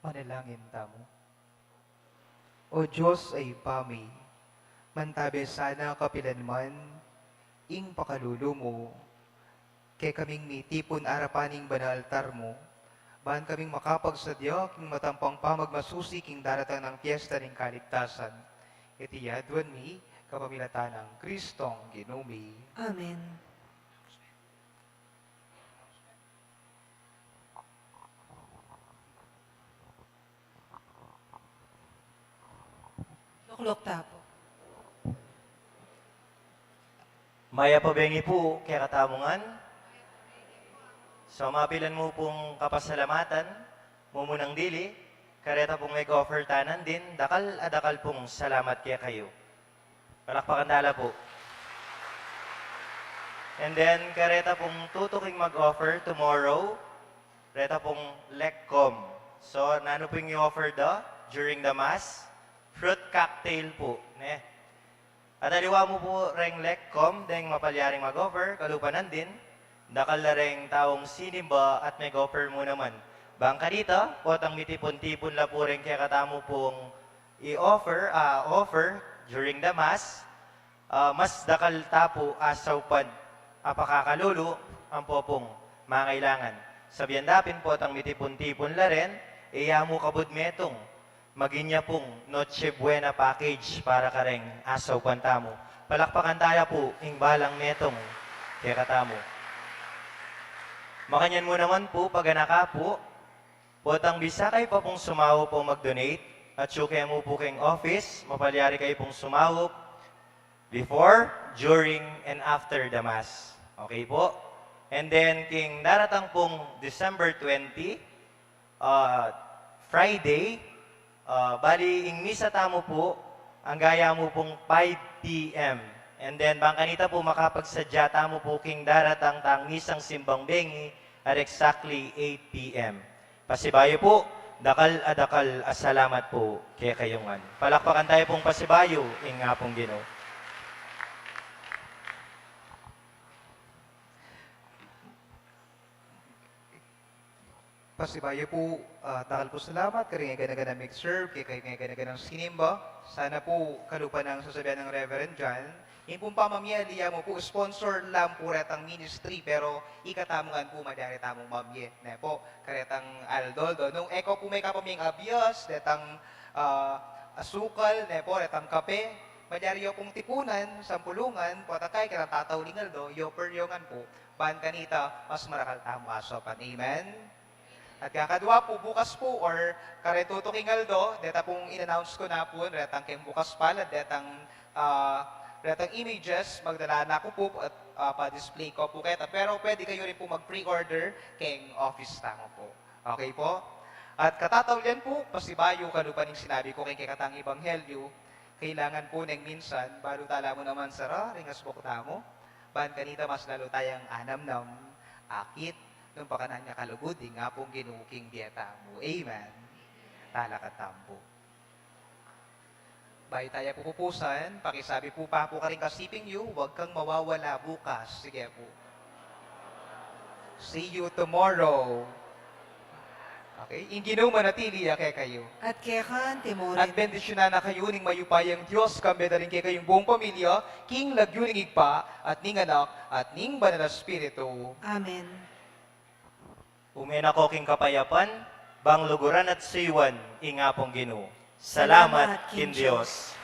[SPEAKER 2] Panalangin tamo. O Diyos ay pami, mantabe sana kapilanman, ing pakalulo mo, kay kaming mitipon arapaning banal altar mo, bahan kaming makapagsadya, king matampang pamagmasusi, king daratan ng piyesta ng kaligtasan. Iti yadwan mi, kapamilatan ng Kristong Ginumi.
[SPEAKER 1] Amen. Luklok tapo.
[SPEAKER 5] Maya pabengi po, kaya katamungan. So mapilan mo pong kapasalamatan, mumunang dili, kareta pong mag-offer tanan din, dakal adakal pong salamat kaya kayo. Palakpakan dala po. And then, kareta pong tutuking mag-offer tomorrow, kareta pong lekkom. So, nano pong i-offer during the Mass? Fruit cocktail po. Ne? At aliwa mo po reng lekkom, deng mapalyaring mag-offer, kalupanan din, dakal na reng taong sinimba at mag-offer mo naman. Bangka dito, potang mitipon-tipon la po rin kaya katamo pong i-offer, offer during the Mass, mas dakal tapo asaw pan apakakalulu ang popong mangailangan. Sabihan dapin po ang mitipon-tipon la rin, iya mo kabud metong maginya pong Noche Buena package para kareng asaw pantamo. Palakpakan tayo po, ing balang metong kaya katamo. Makanyan mo naman po, pag anaka po, potang bisa kayo pa pong sumawo po mag-donate, at syukaya mo po kayong office, mapalyari kayo pong sumawo before, during, and after the Mass. Okay po? And then, king daratang pong December 20, Friday, bali, ing misa tamo po, ang gaya mo pong 5 p.m. And then, bangkanita po makapagsadya tamo po king daratang tang misang simbang bengi at exactly 8 p.m. Pasibayo po, dakal adakal asalamat po kaya kayongan. Palakpakan tayo pong pasibayo, ing nga pong Ginoo.
[SPEAKER 2] Pasibayo po, takal po salamat, kaya gana-gana mag-serve, kaya gana-gana ng sinimba. Sana po kalupa ng sasabihan ng Reverend John. Yung pong pamamiyaliya mo po, sponsor lang po retang ministry, pero ikatamungan po madari tamong mamye. Ne po, karetang Aldoldo. Nung eko po may kapamiyang abios, retang asukal, ne po, retang kape, madari yo pong tipunan, sampulungan, patakay, karang tatawlingaldo, yo peryongan po, ban kanita, mas marakal tamo asopan. Amen? At kakadwa po, bukas po, or karetutuking aldo, deta pong in-announce ko na po, retang kayong bukas pala, detang images, magdala na ko po at pa-display ko po kaya. Pero pwede kayo rin po mag-pre-order kayong office tamo po. Okay po? At katatawlan po, pasibayo kalupan yung sinabi ko kay katang Ebanghelyo, kailangan po nang minsan, balo tala mo naman sara, ringas po tamo, ban kanita mas lalo tayang anam ng akit, nung pakanan niya kalugod, nga pong ginuking dieta mo. Amen. Talakat tampo. Bahay tayo pupupusan, pakisabi po pa po ka rin kasiping you, huwag kang mawawala bukas. Sige po. See you tomorrow. Okay? Inginaw manatili kay kayo.
[SPEAKER 1] At kekan, timorin.
[SPEAKER 2] At bendisyonan na kayo ning mayupayang Diyos, kambe na rin kay kayong buong pamilya, king lagyuning igpa, at ning anak, at ning banal na spirito.
[SPEAKER 1] Amen.
[SPEAKER 5] Umena ko king kapayapan, bang luguran at siwan, inga pong Ginoo. Salamat, kin Diyos.